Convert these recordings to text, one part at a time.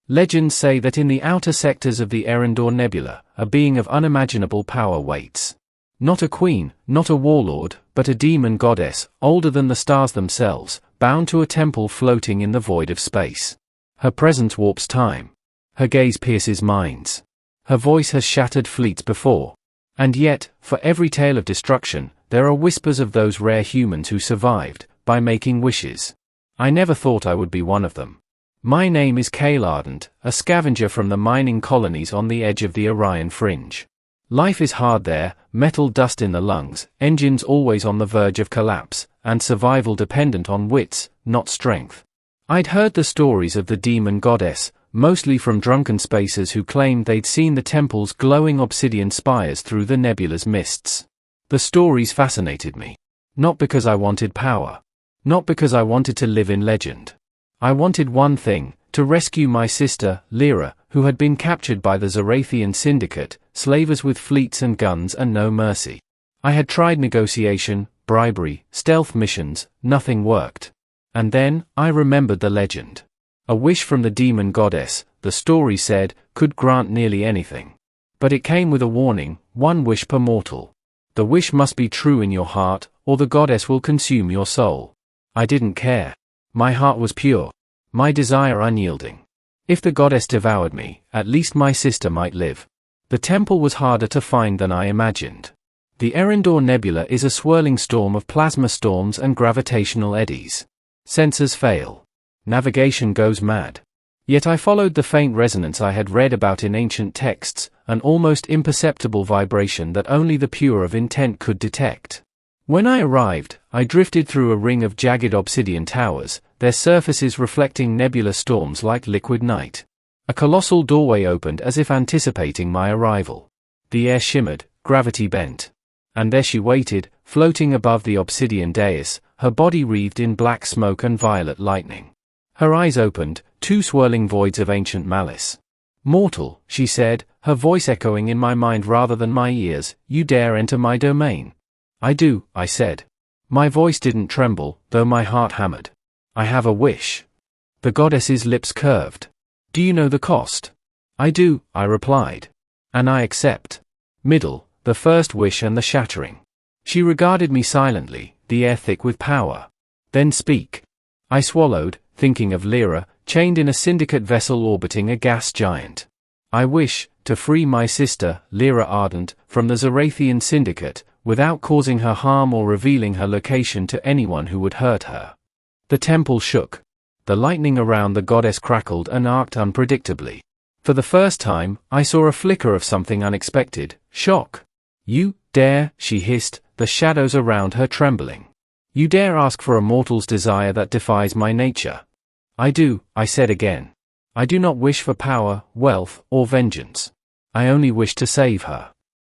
Legends say that in the outer sectors of the Erendur Nebula, a being of unimaginable power waits. Not a queen, not a warlord, but a demon goddess, older than the stars themselves, bound to a temple floating in the void of space. Her presence warps time. Her gaze pierces minds. Her voice has shattered fleets before. And yet, for every tale of destruction, there are whispers of those rare humans who survived, by making wishes. I never thought I would be one of them. My name is Kale Ardent, a scavenger from the mining colonies on the edge of the Orion Fringe. Life is hard there, metal dust in the lungs, engines always on the verge of collapse, and survival dependent on wits, not strength. I'd heard the stories of the demon goddess, mostly from drunken spacers who claimed they'd seen the temple's glowing obsidian spires through the nebula's mists. The stories fascinated me. Not because I wanted power. Not because I wanted to live in legend. I wanted one thing, to rescue my sister, Lyra, who had been captured by the Zarathian syndicate, slavers with fleets and guns and no mercy. I had tried negotiation, bribery, stealth missions, nothing worked. And then, I remembered the legend. A wish from the demon goddess, the story said, could grant nearly anything. But it came with a warning, one wish per mortal. The wish must be true in your heart, or the goddess will consume your soul. I didn't care. My heart was pure. My desire unyielding. If the goddess devoured me, at least my sister might live. The temple was harder to find than I imagined. The Erendur Nebula is a swirling storm of plasma storms and gravitational eddies. Sensors fail. Navigation goes mad. Yet I followed the faint resonance I had read about in ancient texts, an almost imperceptible vibration that only the pure of intent could detect. When I arrived, I drifted through a ring of jagged obsidian towers, their surfaces reflecting nebula storms like liquid night. A colossal doorway opened as if anticipating my arrival. The air shimmered, gravity bent. And there she waited, floating above the obsidian dais, her body wreathed in black smoke and violet lightning. Her eyes opened, two swirling voids of ancient malice. "Mortal," she said, her voice echoing in my mind rather than my ears, "you dare enter my domain?" "I do," I said. My voice didn't tremble, though my heart hammered. "I have a wish." The goddess's lips curved. "Do you know the cost?" "I do," I replied. "And I accept." Middle, the first wish and the shattering. She regarded me silently, the air thick with power. "Then speak." I swallowed, thinking of Lyra, chained in a syndicate vessel orbiting a gas giant. "I wish to free my sister, Lyra Ardent, from the Zarathian syndicate, without causing her harm or revealing her location to anyone who would hurt her." The temple shook. The lightning around the goddess crackled and arced unpredictably. For the first time, I saw a flicker of something unexpected, shock. "You dare," she hissed, the shadows around her trembling. "You dare ask for a mortal's desire that defies my nature." "I do," I said again. "I do not wish for power, wealth, or vengeance. I only wish to save her."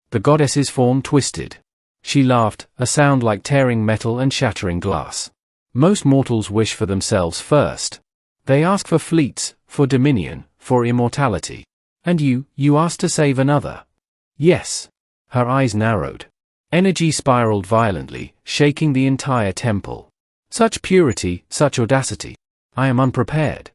The goddess's form twisted. She laughed, a sound like tearing metal and shattering glass. "Most mortals wish for themselves first. They ask for fleets, for dominion, for immortality. And you ask to save another." "Yes." Her eyes narrowed. Energy spiraled violently, shaking the entire temple. Such purity, such audacity. "I am unprepared."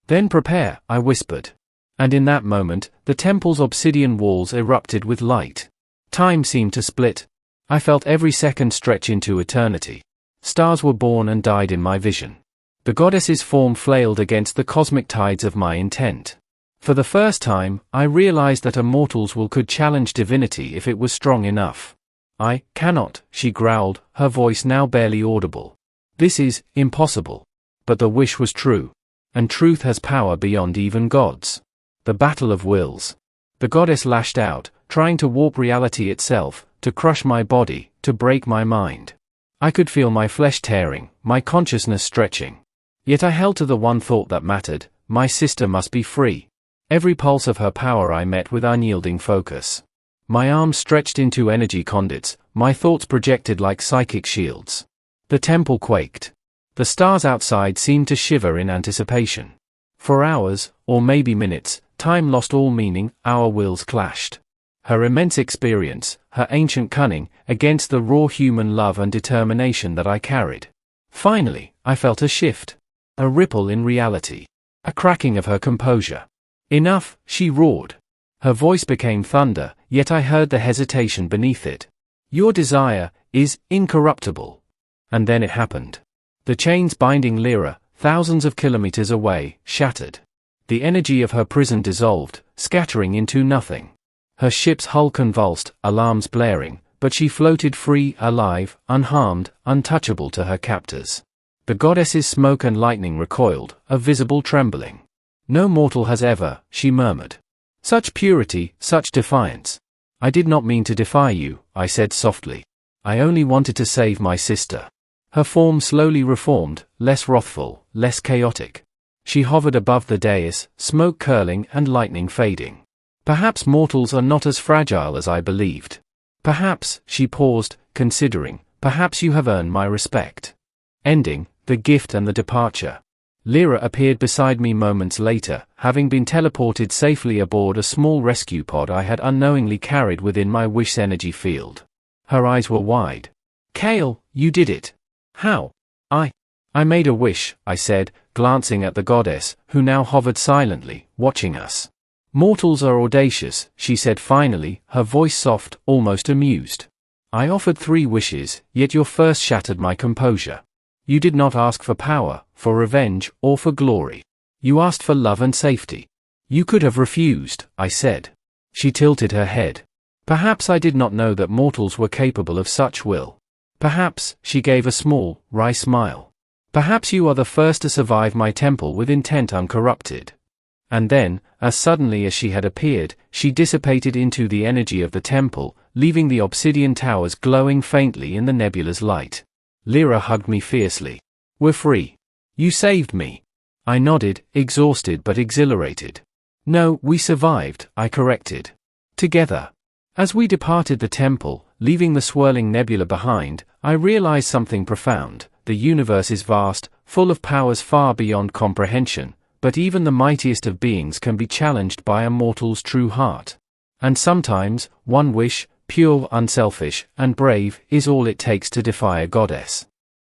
"Then prepare," I whispered. And in that moment, the temple's obsidian walls erupted with light. Time seemed to split. I felt every second stretch into eternity. Stars were born and died in my vision. The goddess's form flailed against the cosmic tides of my intent. For the first time, I realized that a mortal's will could challenge divinity if it was strong enough. "I cannot," she growled, her voice now barely audible. "This is impossible." But the wish was true. And truth has power beyond even gods. The battle of wills. The goddess lashed out, trying to warp reality itself, to crush my body, to break my mind. I could feel my flesh tearing, my consciousness stretching. Yet I held to the one thought that mattered: my sister must be free. Every pulse of her power I met with unyielding focus. My arms stretched into energy conduits, my thoughts projected like psychic shields. The temple quaked. The stars outside seemed to shiver in anticipation. For hours, or maybe minutes, time lost all meaning, our wills clashed. Her immense experience, her ancient cunning, against the raw human love and determination that I carried. Finally, I felt a shift. A ripple in reality. A cracking of her composure. Enough, she roared. Her voice became thunder, yet I heard the hesitation beneath it. Your desire is incorruptible. And then it happened. The chains binding Lyra, thousands of kilometers away, shattered. The energy of her prison dissolved, scattering into nothing. Her ship's hull convulsed, alarms blaring, but she floated free, alive, unharmed, untouchable to her captors. The goddess's smoke and lightning recoiled, a visible trembling. No mortal has ever, she murmured. Such purity, such defiance. I did not mean to defy you, I said softly. I only wanted to save my sister. Her form slowly reformed, less wrathful, less chaotic. She hovered above the dais, smoke curling and lightning fading. Perhaps mortals are not as fragile as I believed. Perhaps, she paused, considering, perhaps you have earned my respect. Ending, the gift and the departure. Lyra appeared beside me moments later, having been teleported safely aboard a small rescue pod I had unknowingly carried within my wish's energy field. Her eyes were wide. Kale, you did it. How? I made a wish, I said, glancing at the goddess, who now hovered silently, watching us. Mortals are audacious, she said finally, her voice soft, almost amused. I offered 3 wishes, yet your first shattered my composure. You did not ask for power, for revenge, or for glory. You asked for love and safety. You could have refused, I said. She tilted her head. Perhaps I did not know that mortals were capable of such will. Perhaps, she gave a small, wry smile. Perhaps you are the first to survive my temple with intent uncorrupted. And then, as suddenly as she had appeared, she dissipated into the energy of the temple, leaving the obsidian towers glowing faintly in the nebula's light. Lyra hugged me fiercely. We're free. You saved me. I nodded, exhausted but exhilarated. No, we survived, I corrected. Together. As we departed the temple, leaving the swirling nebula behind, I realized something profound. The universe is vast, full of powers far beyond comprehension, but even the mightiest of beings can be challenged by a mortal's true heart. And sometimes, one wish, pure, unselfish, and brave, is all it takes to defy a goddess.